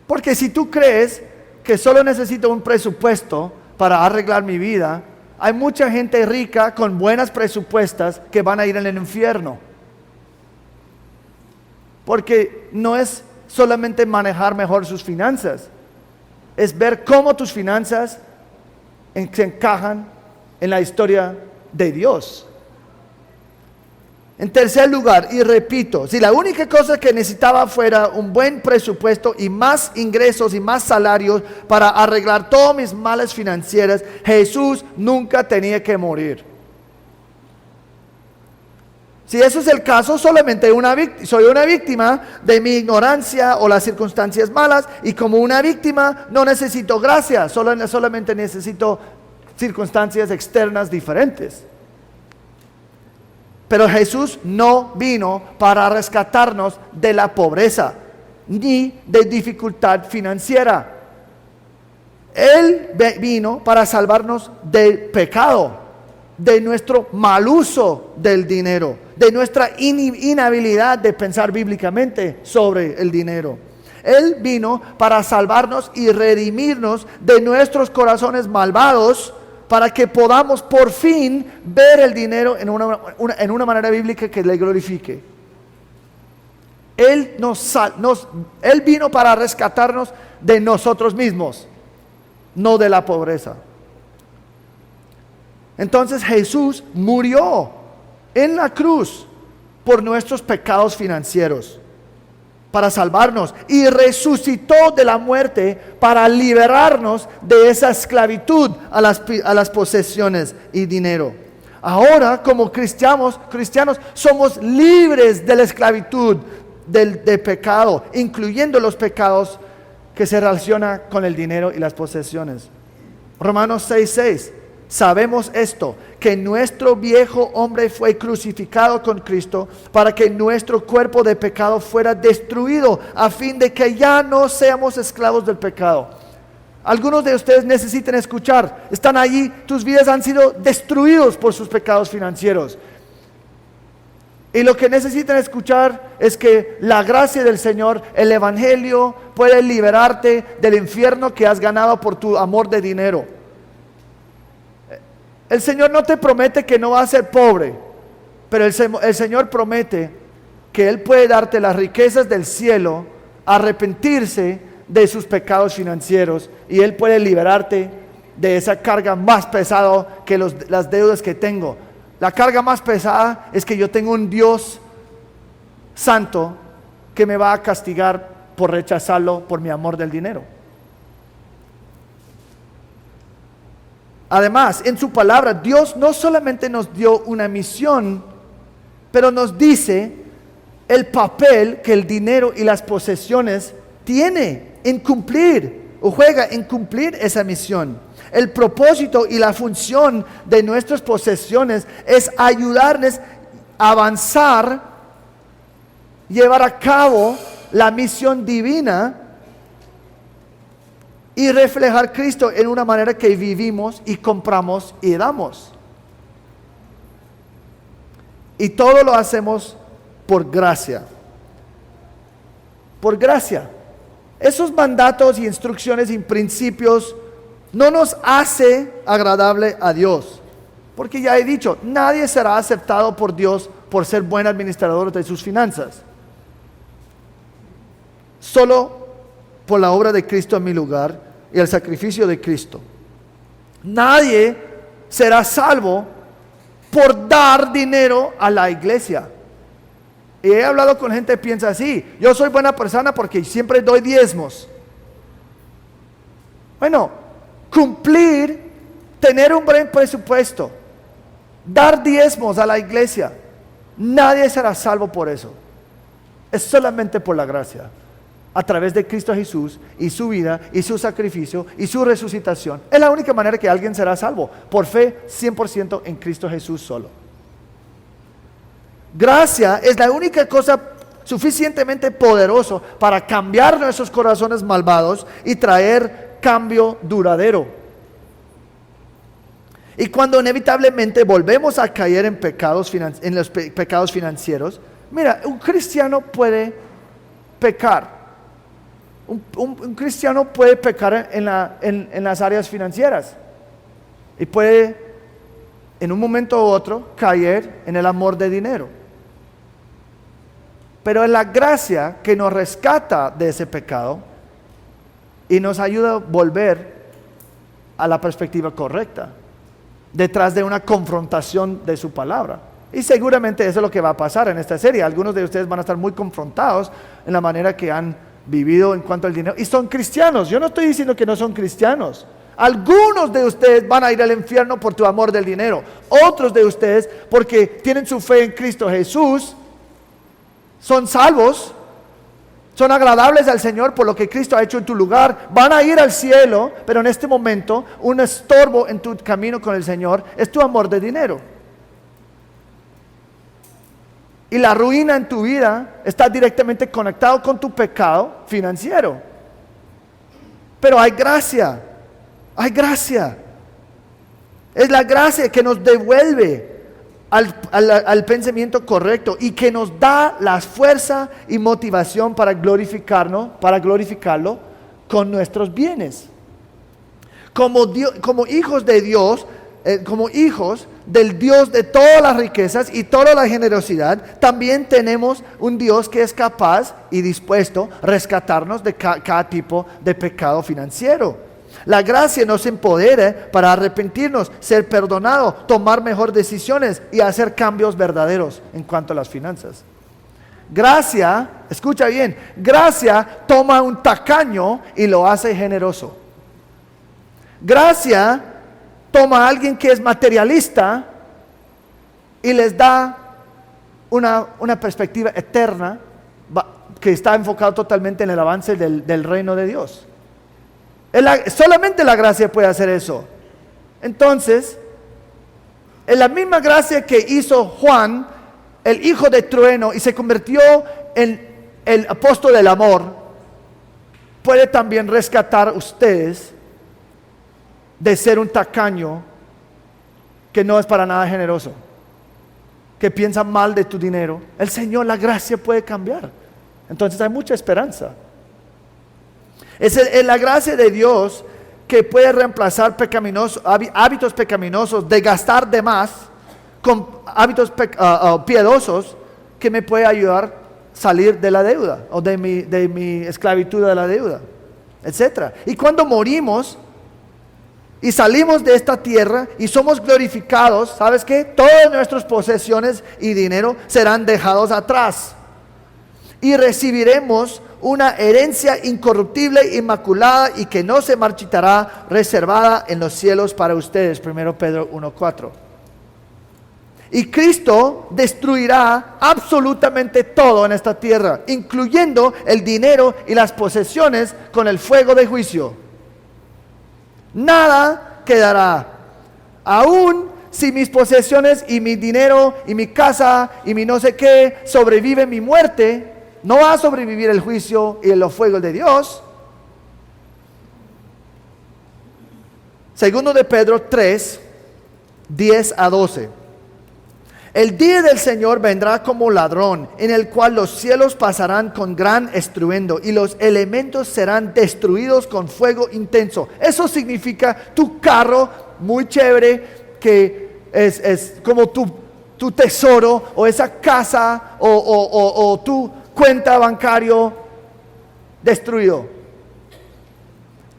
Porque si tú crees que solo necesito un presupuesto para arreglar mi vida, hay mucha gente rica con buenas presupuestas que van a ir en el infierno. Porque no es solamente manejar mejor sus finanzas, es ver cómo tus finanzas se encajan en la historia de Dios. En tercer lugar, y repito, si la única cosa que necesitaba fuera un buen presupuesto y más ingresos y más salarios para arreglar todos mis males financieros, Jesús nunca tenía que morir. Si eso es el caso, solamente soy una víctima de mi ignorancia o las circunstancias malas, y como una víctima no necesito gracia, solamente necesito circunstancias externas diferentes. Pero Jesús no vino para rescatarnos de la pobreza ni de dificultad financiera. Él vino para salvarnos del pecado, de nuestro mal uso del dinero, de nuestra inhabilidad de pensar bíblicamente sobre el dinero. Él vino para salvarnos y redimirnos de nuestros corazones malvados, para que podamos por fin ver el dinero en una manera bíblica que le glorifique. Él vino para rescatarnos de nosotros mismos, no de la pobreza. Entonces Jesús murió en la cruz por nuestros pecados financieros, para salvarnos, y resucitó de la muerte para liberarnos de esa esclavitud a las posesiones y dinero. Ahora, como cristianos somos libres de la esclavitud del pecado, incluyendo los pecados que se relacionan con el dinero y las posesiones. Romanos 6:6. Sabemos esto, que nuestro viejo hombre fue crucificado con Cristo para que nuestro cuerpo de pecado fuera destruido, a fin de que ya no seamos esclavos del pecado. Algunos de ustedes necesitan escuchar, están allí, tus vidas han sido destruidos por sus pecados financieros. Y lo que necesitan escuchar es que la gracia del Señor, el Evangelio, puede liberarte del infierno que has ganado por tu amor de dinero. El Señor no te promete que no vas a ser pobre, pero el Señor promete que Él puede darte las riquezas del cielo, arrepentirse de sus pecados financieros, y Él puede liberarte de esa carga más pesada que las deudas que tengo. La carga más pesada es que yo tengo un Dios santo que me va a castigar por rechazarlo por mi amor del dinero. Además, en su palabra, Dios no solamente nos dio una misión, pero nos dice el papel que el dinero y las posesiones tiene en cumplir o juega en cumplir esa misión. El propósito y la función de nuestras posesiones es ayudarles a avanzar, llevar a cabo la misión divina y reflejar a Cristo en una manera que vivimos y compramos y damos. Y todo lo hacemos por gracia. Por gracia. Esos mandatos y instrucciones y principios no nos hace agradable a Dios. Porque ya he dicho, nadie será aceptado por Dios por ser buen administrador de sus finanzas. Solo por la obra de Cristo en mi lugar y el sacrificio de Cristo. Nadie será salvo por dar dinero a la iglesia. Y he hablado con gente que piensa así: yo soy buena persona porque siempre doy diezmos. Bueno, cumplir, tener un buen presupuesto, dar diezmos a la iglesia, nadie será salvo por eso. Es solamente por la gracia, a través de Cristo Jesús y su vida y su sacrificio y su resucitación. Es la única manera que alguien será salvo, por fe 100% en Cristo Jesús solo. Gracia es la única cosa suficientemente poderosa para cambiar nuestros corazones malvados y traer cambio duradero. Y cuando inevitablemente volvemos a caer en los pecados financieros, mira, un cristiano puede pecar. Un cristiano puede pecar en las áreas financieras y puede en un momento u otro caer en el amor de dinero. Pero es la gracia que nos rescata de ese pecado y nos ayuda a volver a la perspectiva correcta, detrás de una confrontación de su palabra. Y seguramente eso es lo que va a pasar en esta serie. Algunos de ustedes van a estar muy confrontados en la manera que han vivido en cuanto al dinero. Y son cristianos. Yo no estoy diciendo que no son cristianos. Algunos de ustedes van a ir al infierno por tu amor del dinero. Otros de ustedes, porque tienen su fe en Cristo Jesús, son salvos, son agradables al Señor por lo que Cristo ha hecho en tu lugar, van a ir al cielo. Pero en este momento un estorbo en tu camino con el Señor es tu amor de dinero. Y la ruina en tu vida está directamente conectado con tu pecado financiero. Pero hay gracia, hay gracia. Es la gracia que nos devuelve al pensamiento correcto y que nos da la fuerza y motivación para glorificarlo con nuestros bienes. Como hijos de Dios, como hijos del Dios de todas las riquezas y toda la generosidad, también tenemos un Dios que es capaz y dispuesto a rescatarnos de cada tipo de pecado financiero. La gracia nos empodera para arrepentirnos, ser perdonados, tomar mejores decisiones y hacer cambios verdaderos en cuanto a las finanzas. Gracia, escucha bien, gracia toma un tacaño y lo hace generoso. Gracia toma a alguien que es materialista y les da una perspectiva eterna que está enfocado totalmente en el avance del reino de Dios. Solamente la gracia puede hacer eso. Entonces, en la misma gracia que hizo Juan, el hijo de trueno, y se convirtió en el apóstol del amor, puede también rescatar a ustedes de ser un tacaño que no es para nada generoso, que piensa mal de tu dinero. El Señor, la gracia puede cambiar. Entonces hay mucha esperanza. Es la gracia de Dios que puede reemplazar hábitos pecaminosos de gastar de más con hábitos piadosos que me puede ayudar a salir de la deuda o de mi esclavitud de la deuda, etc. Y cuando morimos y salimos de esta tierra y somos glorificados, ¿sabes qué? Todas nuestras posesiones y dinero serán dejados atrás y recibiremos una herencia incorruptible, inmaculada y que no se marchitará, reservada en los cielos para ustedes. 1 Pedro 1:4. Y Cristo destruirá absolutamente todo en esta tierra, incluyendo el dinero y las posesiones con el fuego de juicio. Nada quedará. Aún si mis posesiones y mi dinero y mi casa y mi no sé qué sobreviven mi muerte, no va a sobrevivir el juicio y los fuegos de Dios. Segundo de Pedro 3, 10 a 12. El día del Señor vendrá como ladrón, en el cual los cielos pasarán con gran estruendo y los elementos serán destruidos con fuego intenso. Eso significa tu carro muy chévere, que es como tu tesoro, o esa casa, o tu cuenta bancario destruido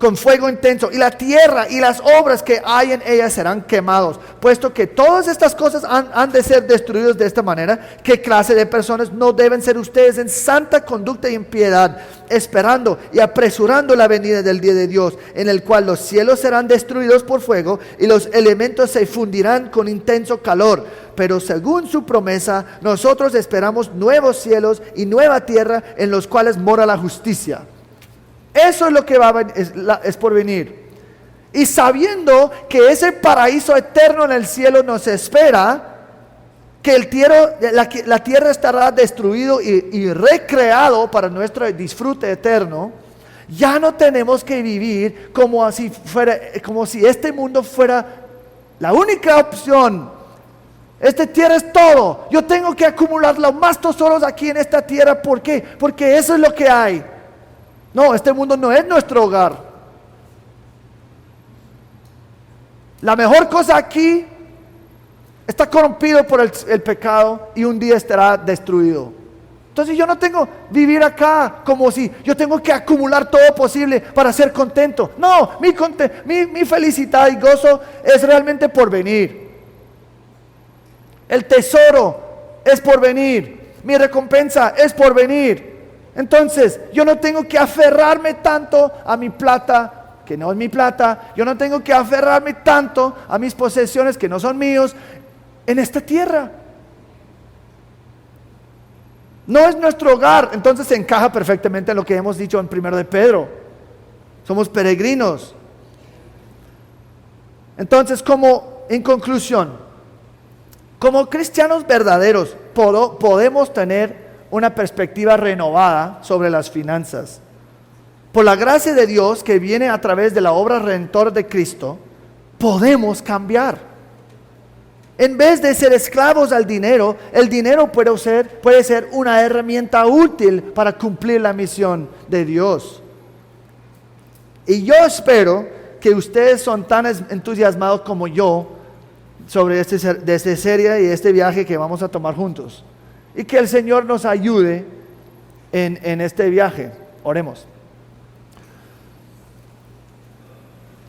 con fuego intenso, y la tierra y las obras que hay en ella serán quemados. Puesto que todas estas cosas han de ser destruidas de esta manera, ¿qué clase de personas no deben ser ustedes en santa conducta y en piedad, esperando y apresurando la venida del día de Dios, en el cual los cielos serán destruidos por fuego y los elementos se fundirán con intenso calor? Pero según su promesa, nosotros esperamos nuevos cielos y nueva tierra en los cuales mora la justicia. Eso es lo que es por venir. Y sabiendo que ese paraíso eterno en el cielo nos espera, que la tierra estará destruido y recreado para nuestro disfrute eterno, ya no tenemos que vivir como si este mundo fuera la única opción. Esta tierra es todo. Yo tengo que acumular los más tesoros aquí en esta tierra. ¿Por qué? Porque eso es lo que hay. No, este mundo no es nuestro hogar. La mejor cosa aquí está corrompido por el pecado y un día estará destruido. Entonces yo no tengo que vivir acá como si yo tengo que acumular todo posible para ser contento. No, mi felicidad y gozo es realmente por venir. El tesoro es por venir. Mi recompensa es por venir. Entonces, yo no tengo que aferrarme tanto a mi plata, que no es mi plata. Yo no tengo que aferrarme tanto a mis posesiones, que no son míos, en esta tierra. No es nuestro hogar. Entonces se encaja perfectamente en lo que hemos dicho en 1 de Pedro. Somos peregrinos. Entonces, en conclusión, como cristianos verdaderos, podemos tener una perspectiva renovada sobre las finanzas. Por la gracia de Dios que viene a través de la obra redentora de Cristo, podemos cambiar. En vez de ser esclavos al dinero, el dinero puede ser una herramienta útil para cumplir la misión de Dios. Y yo espero que ustedes son tan entusiasmados como yo sobre esta serie y este viaje que vamos a tomar juntos. Y que el Señor nos ayude en este viaje. Oremos.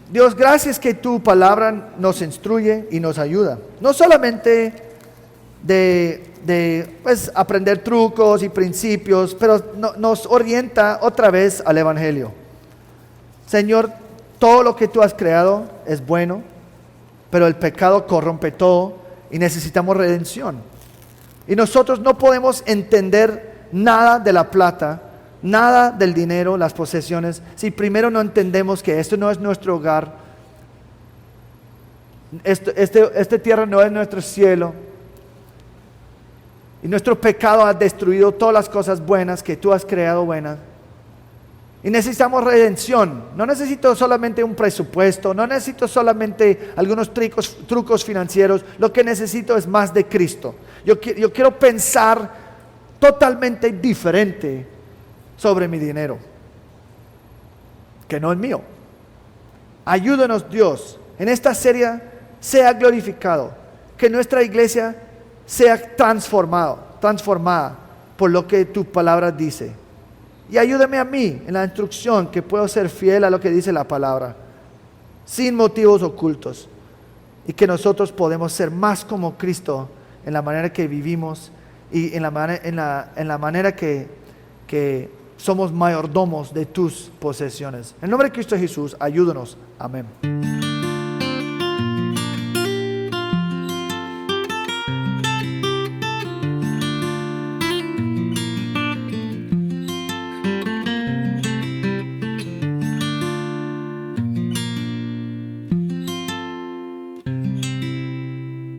Dios, gracias que tu palabra nos instruye y nos ayuda. No solamente de aprender trucos y principios, pero nos orienta otra vez al Evangelio. Señor, todo lo que tú has creado es bueno, pero el pecado corrompe todo y necesitamos redención. Y nosotros no podemos entender nada de la plata, nada del dinero, las posesiones, si primero no entendemos que esto no es nuestro hogar, esta tierra no es nuestro cielo, y nuestro pecado ha destruido todas las cosas buenas que tú has creado buenas. Y necesitamos redención. No necesito solamente un presupuesto, no necesito solamente algunos trucos financieros. Lo que necesito es más de Cristo. Yo quiero pensar totalmente diferente sobre mi dinero, que no es mío. Ayúdanos, Dios, en esta serie sea glorificado, que nuestra iglesia sea transformada por lo que tu palabra dice. Y ayúdame a mí en la instrucción, que puedo ser fiel a lo que dice la palabra, sin motivos ocultos. Y que nosotros podemos ser más como Cristo en la manera que vivimos y en la manera que somos mayordomos de tus posesiones. En nombre de Cristo Jesús, ayúdanos. Amén.